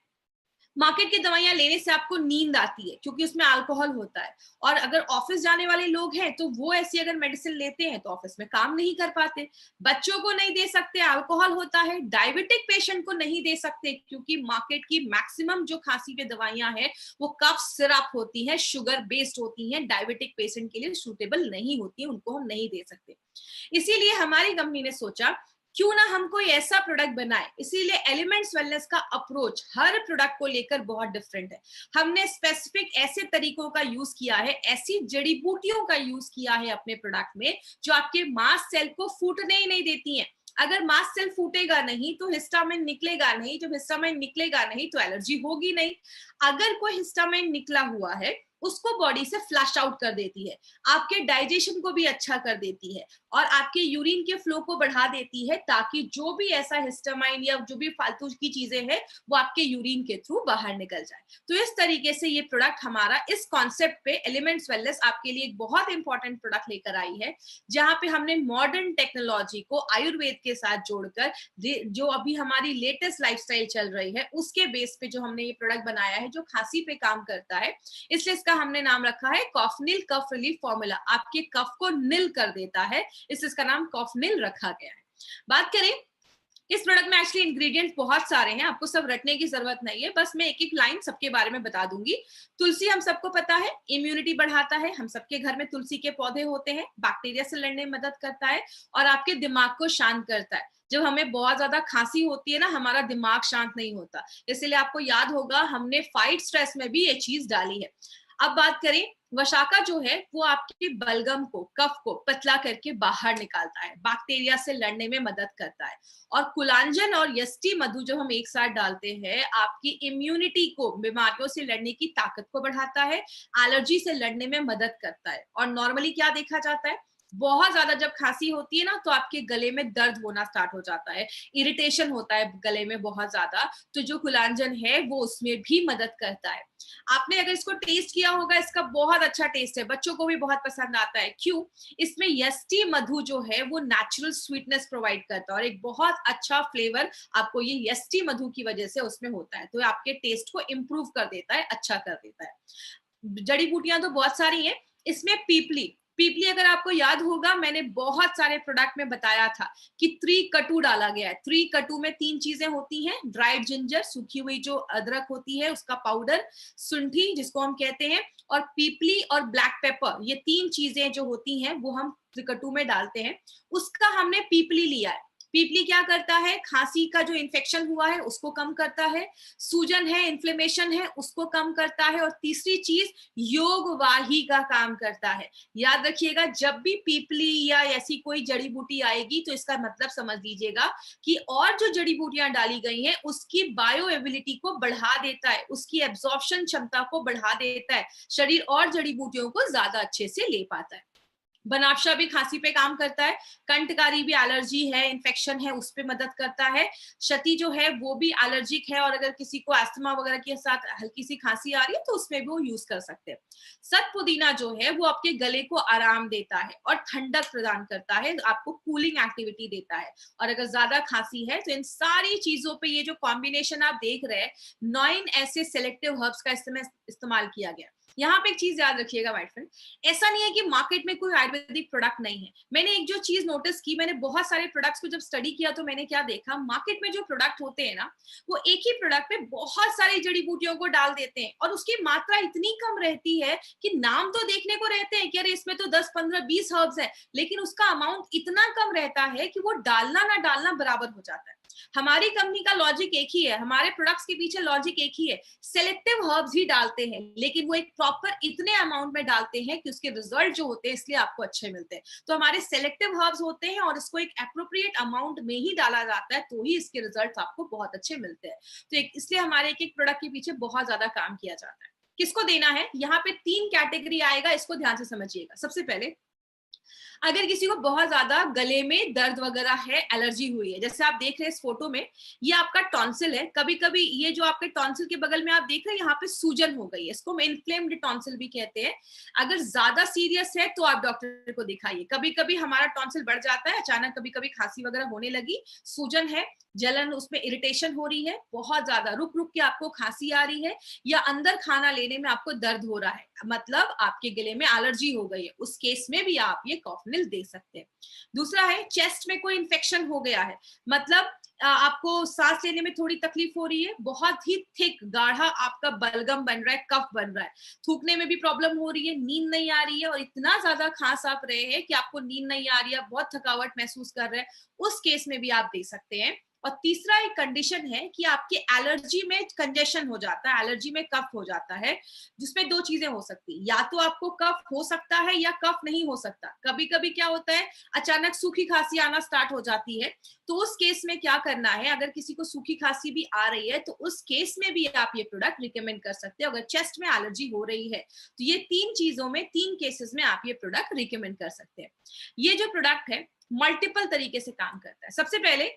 मार्केट की दवाइयां लेने से आपको नींद आती है, क्योंकि उसमें अल्कोहल होता है। और अगर ऑफिस जाने वाले लोग हैं तो वो ऐसी अगर मेडिसिन लेते हैं तो ऑफिस में काम नहीं कर पाते। बच्चों को नहीं दे सकते, अल्कोहल होता है। डायबिटिक पेशेंट को नहीं दे सकते, क्योंकि मार्केट की मैक्सिमम जो खांसी पे दवाइयां हैं वो कफ सिरप होती हैं, शुगर बेस्ड होती हैं, डायबिटिक पेशेंट के लिए सूटेबल नहीं होती, उनको हम नहीं दे सकते। इसीलिए हमारी कंपनी ने सोचा क्यों ना हम कोई ऐसा प्रोडक्ट बनाए। इसीलिए एलिमेंट्स वेलनेस का अप्रोच हर प्रोडक्ट को लेकर बहुत डिफरेंट है। हमने स्पेसिफिक ऐसे तरीकों का यूज किया है, ऐसी जड़ी बूटियों का यूज किया है अपने प्रोडक्ट में, जो आपके मास्ट सेल को फूटने ही नहीं देती हैं। अगर मास्ट सेल फूटेगा नहीं तो हिस्टामाइन निकलेगा नहीं, जब हिस्टामाइन निकलेगा नहीं तो एलर्जी होगी नहीं। अगर कोई हिस्टामाइन निकला हुआ है, उसको बॉडी से फ्लश आउट कर देती है, आपके डाइजेशन को भी अच्छा कर देती है, और आपके यूरिन के फ्लो को बढ़ा देती है, ताकि जो भी ऐसा हिस्टामाइन या जो भी फालतू की चीजें हैं वो आपके यूरिन के थ्रू बाहर निकल जाए। तो इस तरीके से ये प्रोडक्ट हमारा इस कॉन्सेप्ट पे एलिमेंट्स वेलनेस आपके लिए एक बहुत इंपॉर्टेंट प्रोडक्ट लेकर आई है, जहां पे हमने मॉडर्न टेक्नोलॉजी को आयुर्वेद के साथ जोड़कर, जो अभी हमारी लेटेस्ट लाइफस्टाइल चल रही है उसके बेस पे जो हमने ये प्रोडक्ट बनाया है, जो खांसी पे काम करता है। इसलिए इसका हमने नाम रखा है कॉफनिल कफ रिलीफ फॉर्मूला। आपके कफ को निल कर देता है, इसलिए इसका नाम कॉफनिल रखा गया है। बात करें, इस प्रोडक्ट में एक्चुअली इंग्रेडिएंट्स बहुत सारे हैं, आपको सब रटने की जरूरत नहीं है, बस मैं एक एक लाइन सबके बारे में बता दूंगी। तुलसी हम सबको पता है इम्यूनिटी बढ़ाता है, हम सबके घर में तुलसी के पौधे होते हैं, बैक्टीरिया से लड़ने में मदद करता है, और आपके दिमाग को शांत करता है। जब हमें बहुत ज्यादा खांसी होती है ना, हमारा दिमाग शांत नहीं होता, इसलिए आपको याद होगा हमने फाइट स्ट्रेस में भी ये चीज डाली है। अब बात करें, वशाका जो है वो आपके बलगम को, कफ को पतला करके बाहर निकालता है, बैक्टीरिया से लड़ने में मदद करता है। और कुलांजन और यष्टि मधु जो हम एक साथ डालते हैं, आपकी इम्यूनिटी को, बीमारियों से लड़ने की ताकत को बढ़ाता है, एलर्जी से लड़ने में मदद करता है। और नॉर्मली क्या देखा जाता है, बहुत ज्यादा जब खांसी होती है ना तो आपके गले में दर्द होना स्टार्ट हो जाता है, इरिटेशन होता है गले में बहुत ज्यादा, तो जो कुलांजन है वो उसमें भी मदद करता है। आपने अगर इसको टेस्ट किया होगा, इसका बहुत अच्छा टेस्ट है, बच्चों को भी बहुत पसंद आता है। क्यों? इसमें यष्टि मधु जो है वो नेचुरल स्वीटनेस प्रोवाइड करता है, और एक बहुत अच्छा फ्लेवर आपको ये यष्टि मधु की वजह से उसमें होता है, तो आपके टेस्ट को इम्प्रूव कर देता है, अच्छा कर देता है। जड़ी बूटियां तो बहुत सारी हैं, इसमें पीपली, पीपली अगर आपको याद होगा, मैंने बहुत सारे प्रोडक्ट में बताया था कि 3 कटू डाला गया है। 3 कटू में 3 चीजें होती हैं, ड्राइड जिंजर, सूखी हुई जो अदरक होती है उसका पाउडर, सुंठी जिसको हम कहते हैं, और पीपली और ब्लैक पेपर, ये 3 चीजें जो होती हैं वो हम 3 कटू में डालते हैं। उसका हमने पीपली लिया है। पीपली क्या करता है, खांसी का जो इन्फेक्शन हुआ है उसको कम करता है, सूजन है, इन्फ्लेमेशन है, उसको कम करता है, और तीसरी चीज योग वाही का काम करता है। याद रखिएगा, जब भी पीपली या ऐसी कोई जड़ी बूटी आएगी तो इसका मतलब समझ लीजिएगा कि और जो जड़ी बूटियां डाली गई हैं उसकी बायो एबिलिटी को बढ़ा देता है, उसकी एब्जॉर्प्शन क्षमता को बढ़ा देता है, शरीर और जड़ी बूटियों को ज्यादा अच्छे से ले पाता है। बनाफशा भी खांसी पे काम करता है, कंठकारी भी एलर्जी है, इन्फेक्शन है, उस पे मदद करता है, शती जो है वो भी एलर्जिक है, और अगर किसी को अस्थमा वगैरह के साथ हल्की सी खांसी आ रही है तो उसमें भी वो यूज कर सकते हैं। सत पुदीना जो है वो आपके गले को आराम देता है और ठंडक प्रदान करता है, आपको कूलिंग एक्टिविटी देता है। और अगर ज्यादा खांसी है तो इन सारी चीजों पे ये जो कॉम्बिनेशन आप देख रहे हैं, 9 ऐसे सेलेक्टिव हर्ब्स का इस्तेमाल किया गया। यहाँ पे एक चीज याद रखिएगा माय फ्रेंड, ऐसा नहीं है कि मार्केट में कोई आयुर्वेदिक प्रोडक्ट नहीं है। मैंने एक जो चीज नोटिस की, मैंने बहुत सारे प्रोडक्ट्स को जब स्टडी किया तो मैंने क्या देखा, मार्केट में जो प्रोडक्ट होते हैं ना, वो एक ही प्रोडक्ट में बहुत सारी जड़ी बूटियों को डाल देते हैं और उसकी मात्रा इतनी कम रहती है कि नाम तो देखने को रहते हैं कि अरे इसमें तो 10, 15, 20 हर्ब्स है, लेकिन उसका अमाउंट इतना कम रहता है कि वो डालना ना डालना बराबर हो जाता है। हमारी कंपनी का लॉजिक एक ही है, हमारे प्रोडक्ट्स के पीछे लॉजिक एक ही है, सेलेक्टिव हर्ब्स ही डालते हैं, लेकिन वो एक प्रॉपर इतने अमाउंट में डालते हैं कि उसके रिजल्ट जो होते हैं इसलिए आपको अच्छे मिलते हैं। तो हमारे सेलेक्टिव हर्ब्स होते हैं और इसको एक एप्रोप्रिएट अमाउंट में ही डाला जाता है, तो ही इसके रिजल्ट आपको बहुत अच्छे मिलते हैं। तो इसलिए हमारे एक एक प्रोडक्ट के पीछे बहुत ज्यादा काम किया जाता है। किसको देना है, यहाँ पे 3 कैटेगरी आएगा, इसको ध्यान से समझिएगा। सबसे पहले, अगर किसी को बहुत ज्यादा गले में दर्द वगैरह है, एलर्जी हुई है, जैसे आप देख रहे हैं इस फोटो में, ये आपका टॉन्सिल है। कभी कभी ये जो आपके टॉन्सिल के बगल में आप देख रहे हैं, यहाँ पे सूजन हो गई है, इसको हम इन्फ्लेम्ड टॉन्सिल भी कहते हैं। अगर ज्यादा सीरियस है तो आप डॉक्टर को दिखाइए। कभी कभी हमारा टॉन्सिल बढ़ जाता है अचानक, कभी कभी खांसी वगैरह होने लगी, सूजन है, जलन, उसमें इरिटेशन हो रही है, बहुत ज्यादा रुक रुक के आपको खांसी आ रही है, या अंदर खाना लेने में आपको दर्द हो रहा है, मतलब आपके गले में एलर्जी हो गई है, उस केस में भी आप ये कॉफनिल दे सकते हैं। दूसरा है, चेस्ट में कोई इन्फेक्शन हो गया है, मतलब आपको सांस लेने में थोड़ी तकलीफ हो रही है, बहुत ही थिक गाढ़ा आपका बलगम बन रहा है, कफ बन रहा है, थूकने में भी प्रॉब्लम हो रही है, नींद नहीं आ रही है, और इतना ज्यादा खांस आप रहे हैं कि आपको नींद नहीं आ रही है, बहुत थकावट महसूस कर रहे हैं, उस केस में भी आप दे सकते हैं। और तीसरा एक कंडीशन है कि आपके एलर्जी में कंजेशन हो जाता है, एलर्जी में कफ हो जाता है, जिसमें 2 चीजें हो सकती है, या तो आपको कफ हो सकता है या कफ नहीं हो सकता। कभी कभी क्या होता है, अचानक सूखी खांसी आना स्टार्ट हो जाती है, तो उस केस में क्या करना है, अगर किसी को सूखी खांसी भी आ रही है तो उस केस में भी आप ये प्रोडक्ट रिकमेंड कर सकते हैं। अगर चेस्ट में एलर्जी हो रही है तो ये 3 चीजों में, 3 केसेस में आप ये प्रोडक्ट रिकमेंड कर सकते हैं। ये जो प्रोडक्ट है मल्टीपल तरीके से काम करता है। सबसे पहले,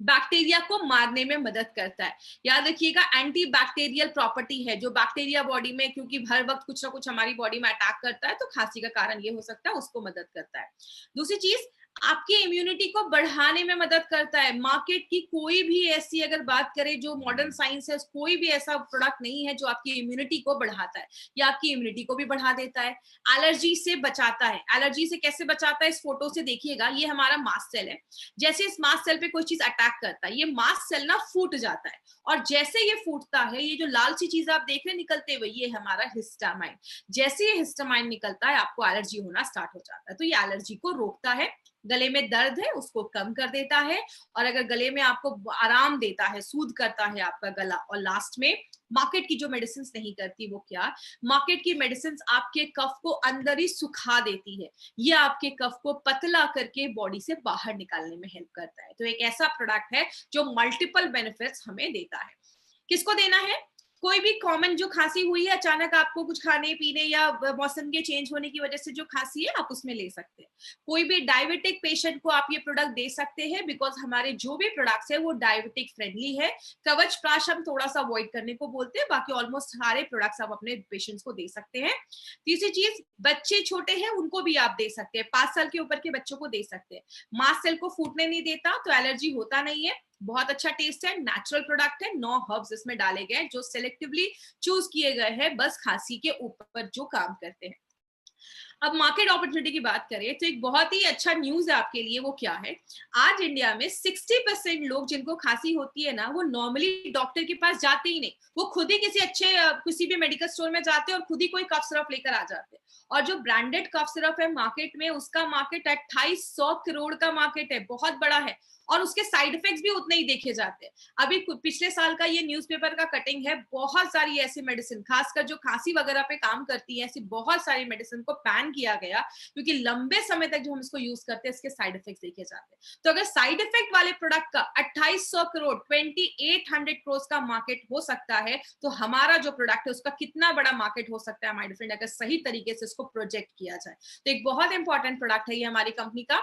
बैक्टीरिया को मारने में मदद करता है। याद रखिएगा, एंटी बैक्टीरियल प्रॉपर्टी है, जो बैक्टीरिया बॉडी में, क्योंकि हर वक्त कुछ ना कुछ हमारी बॉडी में अटैक करता है, तो खांसी का कारण ये हो सकता है, उसको मदद करता है। दूसरी चीज, आपकी इम्यूनिटी को बढ़ाने में मदद करता है। मार्केट की कोई भी ऐसी अगर बात करें जो मॉडर्न साइंस है, कोई भी ऐसा प्रोडक्ट नहीं है जो आपकी इम्यूनिटी को बढ़ाता है, या आपकी इम्यूनिटी को भी बढ़ा देता है। एलर्जी से बचाता है। एलर्जी से कैसे बचाता है, इस फोटो से देखिएगा, ये हमारा मास्ट सेल है। जैसे इस मास्ट सेल पे कोई चीज अटैक करता है, ये मास्ट सेल ना फूट जाता है, और जैसे ये फूटता है, ये जो लाल सी चीज आप देख रहे हैं निकलते हुए, ये हमारा हिस्टामाइन। जैसे ये हिस्टामाइन निकलता है, आपको एलर्जी होना स्टार्ट हो जाता है। तो ये एलर्जी को रोकता है, गले में दर्द है उसको कम कर देता है, और अगर गले में आपको आराम देता है, सूद करता है आपका गला। और लास्ट में, मार्केट की जो मेडिसिन नहीं करती, वो क्या, मार्केट की मेडिसिन आपके कफ को अंदर ही सुखा देती है, ये आपके कफ को पतला करके बॉडी से बाहर निकालने में हेल्प करता है। तो एक ऐसा प्रोडक्ट है जो मल्टीपल बेनिफिट्स हमें देता है। किसको देना है, कोई भी कॉमन जो खांसी हुई है, अचानक आपको कुछ खाने पीने या मौसम के चेंज होने की वजह से जो खांसी है, आप उसमें ले सकते हैं। कोई भी डायबिटिक पेशेंट को आप ये प्रोडक्ट दे सकते हैं, बिकॉज हमारे जो भी प्रोडक्ट्स है वो डायबिटिक फ्रेंडली है। कवच प्राश हम थोड़ा सा अवॉइड करने को बोलते हैं, बाकी ऑलमोस्ट सारे प्रोडक्ट्स आप अपने पेशेंट्स को दे सकते हैं। तीसरी चीज, बच्चे छोटे हैं उनको भी आप दे सकते हैं, 5 साल के ऊपर के बच्चों को दे सकते हैं। मास्ट सेल को फूटने नहीं देता, तो एलर्जी होता नहीं है, बहुत अच्छा टेस्ट है, नेचुरल प्रोडक्ट है, 9 हर्ब्स इसमें डाले गए जो सिलेक्टिवली चूज किए गए हैं, बस खांसी के ऊपर जो काम करते हैं। अब मार्केट अपॉर्चुनिटी की बात करें तो एक बहुत ही अच्छा न्यूज है आपके लिए। वो क्या है, आज इंडिया में 60% लोग जिनको खांसी होती है ना, वो नॉर्मली डॉक्टर के पास जाते ही नहीं। वो खुद ही किसी अच्छे किसी भी मेडिकल स्टोर में जाते हैं और खुद ही कोई कफ सिरप लेकर आ जाते हैं। और जो ब्रांडेड कफ सिरप है मार्केट में, उसका मार्केट 2800 करोड़ का मार्केट है, बहुत बड़ा है। और उसके साइड इफेक्ट्स भी उतने ही देखे जाते हैं। अभी पिछले साल का ये न्यूज़पेपर का कटिंग है, बहुत सारी ऐसी मेडिसिन, खासकर जो खांसी वगैरह पे काम करती है, ऐसी बहुत सारी मेडिसिन को बैन किया गया, क्योंकि लंबे समय तक जो हम इसको यूज करते हैं इसके साइड इफेक्ट्स देखे जाते हैं। तो अगर साइड इफेक्ट वाले प्रोडक्ट का 2800 करोड़ 2800 करोड़ का मार्केट हो सकता है, तो हमारा जो प्रोडक्ट है उसका कितना बड़ा मार्केट हो सकता है माय डियर फ्रेंड, अगर सही तरीके से इसको प्रोजेक्ट किया जाए। तो एक बहुत इंपॉर्टेंट प्रोडक्ट है ये हमारी कंपनी का।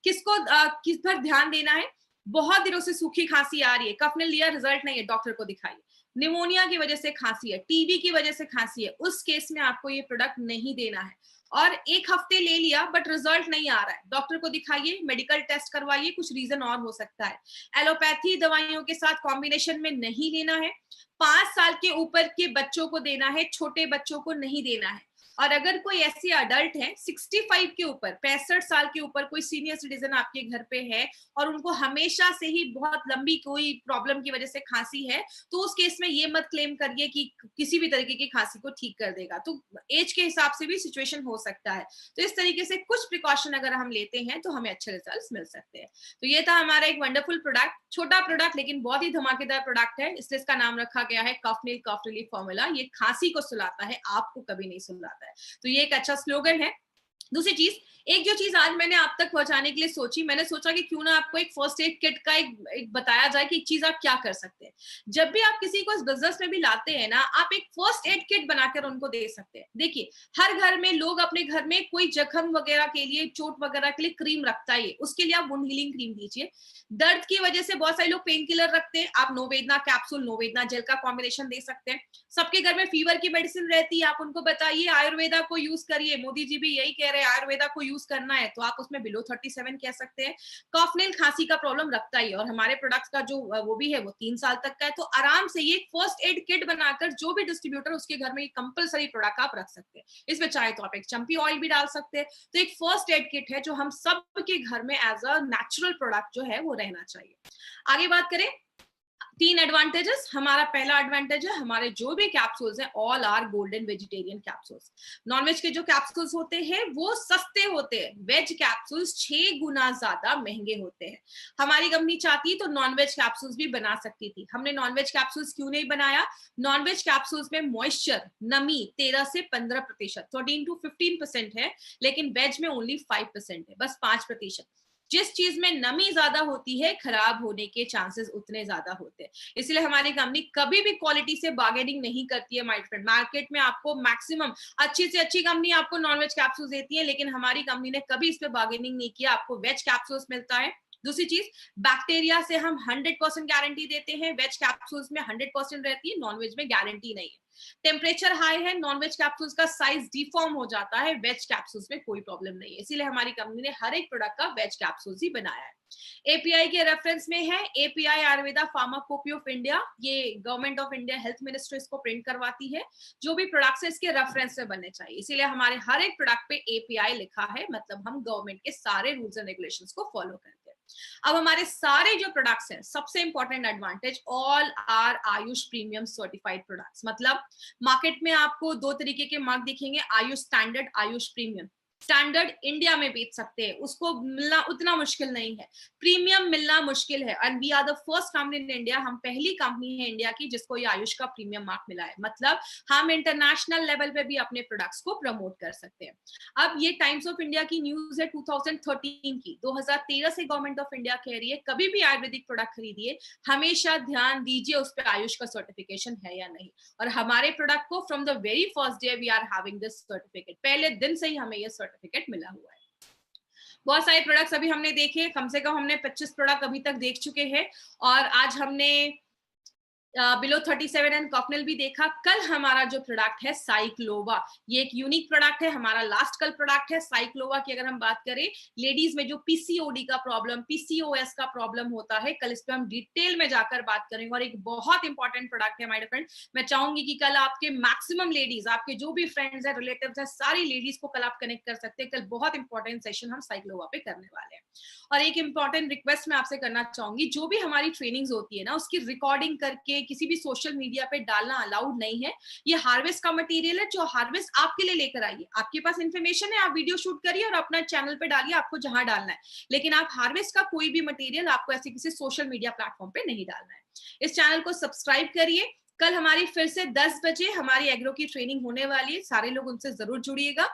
किसको किस पर ध्यान देना है, बहुत दिनों से सूखी खांसी आ रही है, कफ ने लिया, रिजल्ट नहीं है, डॉक्टर को दिखाइए। निमोनिया की वजह से खांसी है, टीबी की वजह से खांसी है, उस केस में आपको ये प्रोडक्ट नहीं देना है। और एक हफ्ते ले लिया बट रिजल्ट नहीं आ रहा है, डॉक्टर को दिखाइए, मेडिकल टेस्ट करवाइए, कुछ रीजन और हो सकता है। एलोपैथी दवाइयों के साथ कॉम्बिनेशन में नहीं लेना है। 5 साल के ऊपर के बच्चों को देना है, छोटे बच्चों को नहीं देना है। और अगर कोई ऐसे अडल्ट है 65 के ऊपर, 65 साल के ऊपर कोई सीनियर सिटीजन आपके घर पे है और उनको हमेशा से ही बहुत लंबी कोई प्रॉब्लम की वजह से खांसी है, तो उस केस में ये मत क्लेम करिए कि किसी भी तरीके की खांसी को ठीक कर देगा। तो एज के हिसाब से भी सिचुएशन हो सकता है। तो इस तरीके से कुछ प्रिकॉशन अगर हम लेते हैं तो हमें अच्छे रिजल्ट्स मिल सकते हैं। तो ये था हमारा एक वंडरफुल प्रोडक्ट, छोटा प्रोडक्ट लेकिन बहुत ही धमाकेदार प्रोडक्ट है, इसलिए इसका नाम रखा गया है कफनील कफ रिलीफ फॉर्मूला। ये खांसी को सुलाता है, आपको कभी नहीं सुलाता है। तो ये एक अच्छा स्लोगन है। दूसरी चीज, एक जो चीज आज मैंने आप तक पहुंचाने के लिए सोची, मैंने सोचा कि क्यों ना आपको एक फर्स्ट एड किट का एक बताया जाए कि एक चीज आप क्या कर सकते हैं। जब भी आप किसी को इस बिजनेस में भी लाते हैं ना, आप एक फर्स्ट एड किट बनाकर उनको दे सकते हैं। देखिए, हर घर में लोग अपने घर में कोई जख्म वगैरह के लिए, चोट वगैरह के लिए क्रीम रखता है, उसके लिए आप वुंड हीलिंग क्रीम दीजिए। दर्द की वजह से बहुत सारे लोग पेन किलर रखते हैं, आप नोवेदना कैप्सूल, नोवेदना जेल का कॉम्बिनेशन दे सकते हैं। सबके घर में फीवर की मेडिसिन रहती है, आप उनको बताइए आयुर्वेदा को यूज करिए, मोदी जी भी यही कह रहे हैं आयुर्वेदा को यूज करना है, तो आप उसमें बिलो 37 कह सकते हैं। कॉफनेल खांसी का प्रॉब्लम रखता ही, और हमारे प्रोडक्ट्स का जो वो भी है वो 3 साल तक का है। तो आराम से ये फर्स्ट एड किट बनाकर जो भी डिस्ट्रीब्यूटर उसके घर में कंपलसरी प्रोडक्ट आप रख सकते हैं। इसमें चाहे तो आप एक चंपी ऑयल भी डाल सकते हैं। तो एक फर्स्ट एड किट है जो हम सबके घर में एज अ नेचुरल प्रोडक्ट जो है वो रहना चाहिए। आगे बात करें, 3 एडवांटेजेस। हमारा पहला एडवांटेज है, हमारे जो भी कैप्सूल्स हैं all are golden vegetarian capsules. Nonveg के जो कैप्सूल्स होते हैं वो सस्ते होते हैं, वेज कैप्सूल्स 6 गुना ज्यादा महंगे होते हैं। हमारी कंपनी चाहती तो नॉनवेज कैप्सूल्स भी बना सकती थी, हमने नॉनवेज कैप्सूल्स क्यों नहीं बनाया? नॉनवेज कैप्सूल्स में मॉइस्चर, नमी 13 से 15%, 13 to 15% है, लेकिन वेज में ओनली 5% है, बस 5%। जिस चीज में नमी ज्यादा होती है, खराब होने के चांसेस उतने ज्यादा होते हैं। इसलिए हमारी कंपनी कभी भी क्वालिटी से बार्गेनिंग नहीं करती है माय फ्रेंड। मार्केट में आपको मैक्सिमम अच्छी से अच्छी कंपनी आपको नॉनवेज कैप्सूल्स देती है, लेकिन हमारी कंपनी ने कभी इस पे बार्गेनिंग नहीं किया। आपको वेज कैप्सूल्स मिलता है। दूसरी चीज, बैक्टीरिया से हम 100% गारंटी देते हैं, वेज कैप्सूल्स में 100% रहती है, नॉनवेज में गारंटी नहीं है। टेम्परेचर हाई है, नॉनवेज कैप्सूल्स का साइज डिफॉर्म हो जाता है, वेज कैप्सूल्स में कोई प्रॉब्लम नहीं है। इसीलिए हमारी कंपनी ने हर एक प्रोडक्ट का वेज कैप्सूल्स ही बनाया है। एपीआई के रेफरेंस में है एपीआई आयुर्वेदा फार्माकोपी ऑफ इंडिया, ये government of India health ministry इसको प्रिंट करवाती है। जो भी प्रोडक्ट्स है इसके रेफरेंस में बनने चाहिए, इसीलिए हमारे हर एक प्रोडक्ट पे एपीआई लिखा है, मतलब हम गवर्नमेंट के सारे रूल्स एंड रेगुलेशंस को फॉलो करते हैं। अब हमारे सारे जो प्रोडक्ट्स हैं, सबसे important advantage, all are AYUSH premium certified products. मतलब मार्केट में आपको 2 तरीके के मार्क दिखेंगे, AYUSH standard, AYUSH premium. Standard India में बेच सकते हैं, उसको मिलना उतना मुश्किल नहीं है, प्रीमियम मिलना मुश्किल है। And we are the first company in India, हम पहली कंपनी है इंडिया की जिसको ये आयुष का प्रीमियम मार्क मिला है। मतलब हम इंटरनेशनल लेवल पे भी अपने प्रोडक्ट्स को प्रमोट कर सकते हैं। अब ये टाइम्स ऑफ इंडिया की न्यूज है 2013 की, 2013 से गवर्नमेंट ऑफ इंडिया कह रही है कभी भी आयुर्वेदिक प्रोडक्ट खरीदिए हमेशा ध्यान दीजिए उस पर आयुष का सर्टिफिकेशन है या नहीं। और हमारे प्रोडक्ट को from the very first day we are having this certificate, पहले दिन से ही हमें ये सर्टिफिकेट मिला हुआ है। बहुत सारे प्रोडक्ट्स अभी हमने देखे, कम से कम हमने 25 प्रोडक्ट अभी तक देख चुके हैं, और आज हमने बिलो 37 एंड कॉफनेल भी देखा। कल हमारा जो प्रोडक्ट है साइक्लोवा, ये एक यूनिक प्रोडक्ट है, हमारा लास्ट कल प्रोडक्ट है साइक्लोवा की। अगर हम बात करें लेडीज में जो पीसीओडी का प्रॉब्लम, पीसीओएस का प्रॉब्लम होता है, कल इस पे हम डिटेल में जाकर बात करेंगे और एक बहुत इंपॉर्टेंट प्रोडक्ट है माय फ्रेंड। मैं चाहूंगी कि कल आपके मैक्सिमम लेडीज, आपके जो भी फ्रेंड्स है, रिलेटिव्स है, सारी लेडीज को कल आप कनेक्ट कर सकते हैं। कल बहुत इंपॉर्टेंट सेशन हम साइक्लोवा पे करने वाले हैं। और एक इंपॉर्टेंट रिक्वेस्ट मैं आपसे करना चाहूंगी, जो भी हमारी ट्रेनिंग्स होती है ना, उसकी रिकॉर्डिंग करके किसी भी सोशल मीडिया पे डालना अलाउड नहीं है। ये हार्वेस्ट का मटेरियल है जो हार्वेस्ट आपके लिए लेकर आइए। आपके पास इंफॉर्मेशन है, आप वीडियो शूट करिए और अपना चैनल पे डालिए, आपको जहां डालना है, लेकिन आप हार्वेस्ट का कोई भी मटेरियल आपको ऐसे किसी सोशल मीडिया प्लेटफॉर्म पे नहीं डालना है। इस चैनल को सब्सक्राइब करिए। कल हमारी फिर से 10 बजे हमारी एग्रो की ट्रेनिंग होने वाली है, सारे लोग उनसे जरूर जुड़िएगा।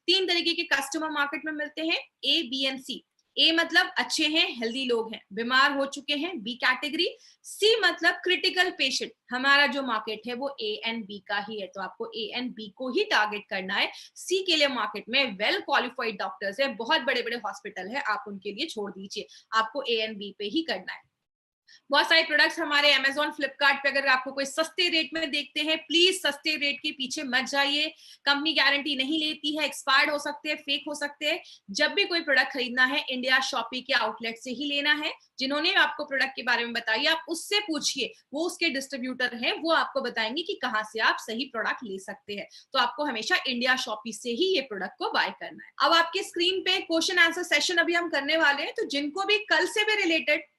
3 तरीके के कस्टमर मार्केट में मिलते हैं, ए, बी एंड सी। ए मतलब अच्छे हैं, हेल्दी लोग हैं, बीमार हो चुके हैं, बी कैटेगरी। सी मतलब क्रिटिकल पेशेंट। हमारा जो मार्केट है वो ए एंड बी का ही है, तो आपको ए एंड बी को ही टारगेट करना है। सी के लिए मार्केट में वेल क्वालिफाइड डॉक्टर्स है, बहुत बड़े बड़े हॉस्पिटल है, आप उनके लिए छोड़ दीजिए, आपको ए एंड बी पे ही करना है। बहुत सारे प्रोडक्ट्स हमारे अमेजोन, फ्लिपकार्ट पे अगर आपको कोई सस्ते रेट में देखते हैं, प्लीज सस्ते रेट के पीछे मत जाइए। कंपनी गारंटी नहीं लेती है, एक्सपायर्ड हो सकते हैं, फेक हो सकते हैं। जब भी कोई प्रोडक्ट खरीदना है, इंडिया शॉपी के आउटलेट से ही लेना है। जिन्होंने आपको प्रोडक्ट के बारे में बताइए, आप उससे पूछिए, वो उसके डिस्ट्रीब्यूटर हैं, वो आपको बताएंगे कि कहाँ से आप सही प्रोडक्ट ले सकते हैं। तो आपको हमेशा इंडिया शॉपी से ही ये प्रोडक्ट को बाय करना है। अब आपके स्क्रीन पे क्वेश्चन आंसर सेशन अभी हम करने वाले हैं, तो जिनको भी कल से भी रिलेटेड,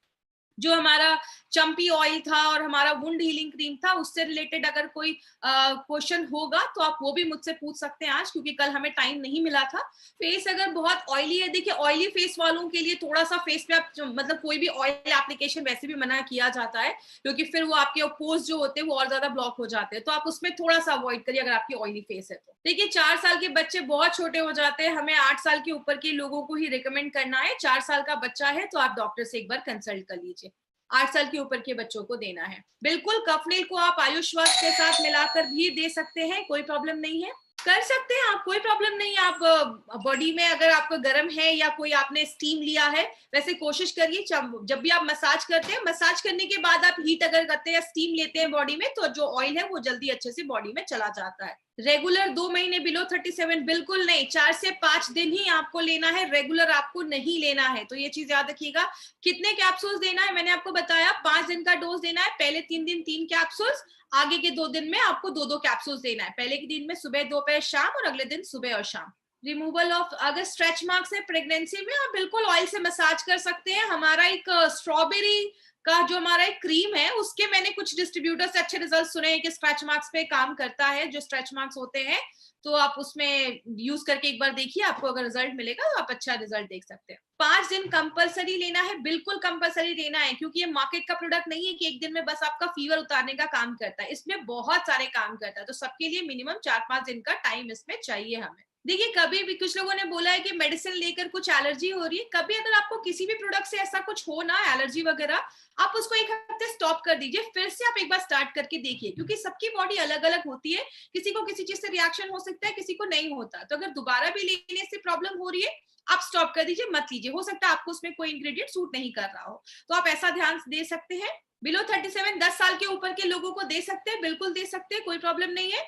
जो हमारा चंपी ऑयल था और हमारा वुंड हीलिंग क्रीम था, उससे रिलेटेड अगर कोई क्वेश्चन होगा तो आप वो भी मुझसे पूछ सकते हैं आज, क्योंकि कल हमें टाइम नहीं मिला था। फेस अगर बहुत ऑयली है, देखिए ऑयली फेस वालों के लिए थोड़ा सा फेस पे आप मतलब कोई भी ऑयल एप्लीकेशन वैसे भी मना किया जाता है, क्योंकि फिर वो आपके पोर्स जो होते हैं वो और ज्यादा ब्लॉक हो जाते हैं, तो आप उसमें थोड़ा सा अवॉइड करिए अगर आपकी ऑयली फेस है तो। देखिए 4 साल के बच्चे बहुत छोटे हो जाते हैं, हमें 8 साल के ऊपर के लोगों को ही रिकमेंड करना है। 4 साल का बच्चा है तो आप डॉक्टर से एक बार कंसल्ट कर लीजिए। 8 साल के ऊपर के बच्चों को देना है। बिल्कुल कफनील को आप आयुष्वाद के साथ मिलाकर भी दे सकते हैं, कोई प्रॉब्लम नहीं है, कर सकते हैं आप, कोई प्रॉब्लम नहीं है। आप बॉडी में अगर आपको गर्म है या कोई आपने स्टीम लिया है, वैसे कोशिश करिए जब भी आप मसाज करते हैं, मसाज करने के बाद आप हीट अगर करते हैं या स्टीम लेते हैं बॉडी में, तो जो ऑयल है वो जल्दी अच्छे से बॉडी में चला जाता है। रेगुलर 2 महीने बिलो 37 बिल्कुल नहीं, 4 से 5 दिन ही आपको लेना है, रेगुलर आपको नहीं लेना है, तो ये चीज याद रखिएगा। कितने कैप्सूल्स देना है मैंने आपको बताया, 5 दिन का डोज देना है। पहले 3 दिन 3 कैप्सूल्स, आगे के 2 दिन में आपको 2-2 कैप्सूल्स देना है। पहले के दिन में सुबह, दोपहर, शाम, और अगले दिन सुबह और शाम। रिमूवल ऑफ अगर स्ट्रेच मार्क्स है प्रेगनेंसी में, आप बिल्कुल ऑयल से मसाज कर सकते हैं। हमारा एक स्ट्रॉबेरी का जो हमारा एक क्रीम है, उसके मैंने कुछ डिस्ट्रीब्यूटर से अच्छे रिजल्ट सुने हैं कि स्ट्रेच मार्क्स पे काम करता है। जो स्ट्रेच मार्क्स होते हैं तो आप उसमें यूज करके एक बार देखिए, आपको अगर रिजल्ट मिलेगा तो आप अच्छा रिजल्ट देख सकते हैं। 5 दिन कंपलसरी लेना है, बिल्कुल कंपलसरी लेना है, क्योंकि ये मार्केट का प्रोडक्ट नहीं है कि एक दिन में बस आपका फीवर उतारने का काम करता है, इसमें बहुत सारे काम करता है, तो सबके लिए मिनिमम 4-5 दिन का टाइम इसमें चाहिए हमें। देखिए कभी भी कुछ लोगों ने बोला है कि मेडिसिन लेकर कुछ एलर्जी हो रही है, कभी अगर आपको किसी भी प्रोडक्ट से ऐसा कुछ हो ना, एलर्जी वगैरह, आप उसको 1 हफ्ते स्टॉप कर दीजिए, फिर से आप एक बार स्टार्ट करके देखिए, क्योंकि सबकी बॉडी अलग अलग होती है, किसी को किसी चीज से रिएक्शन हो सकता है, किसी को नहीं होता। तो अगर दोबारा भी लेने से प्रॉब्लम हो रही है, आप स्टॉप कर दीजिए, मत लीजिए। हो सकता है आपको उसमें कोई इंग्रेडिएंट सूट नहीं कर रहा हो, तो आप ऐसा ध्यान दे सकते हैं। बिलो 37 10 साल के ऊपर के लोगों को दे सकते हैं, बिल्कुल दे सकते हैं, कोई प्रॉब्लम नहीं है।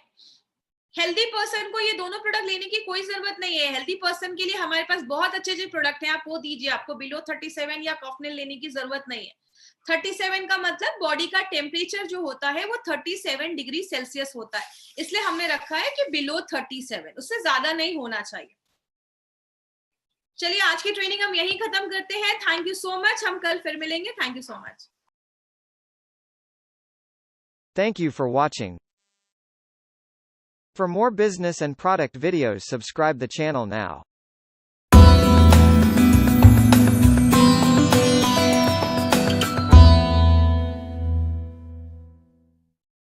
हेल्दी पर्सन को ये दोनों प्रोडक्ट लेने की कोई जरूरत नहीं है। हेल्दी पर्सन के लिए हमारे पास बहुत अच्छे अच्छे प्रोडक्ट हैं, आप वो दीजिए, आपको बिलो 37 या कॉफनेल लेने की जरूरत नहीं है। 37 का मतलब बॉडी का टेम्परेचर जो होता है वो 37 डिग्री सेल्सियस होता है, इसलिए हमने रखा है कि बिलो 37, उससे ज्यादा नहीं होना चाहिए। चलिए आज की ट्रेनिंग हम यही खत्म करते हैं। थैंक यू सो मच, हम कल फिर मिलेंगे। Thank you so much. Thank you for watching. For more business and product videos, subscribe the channel now.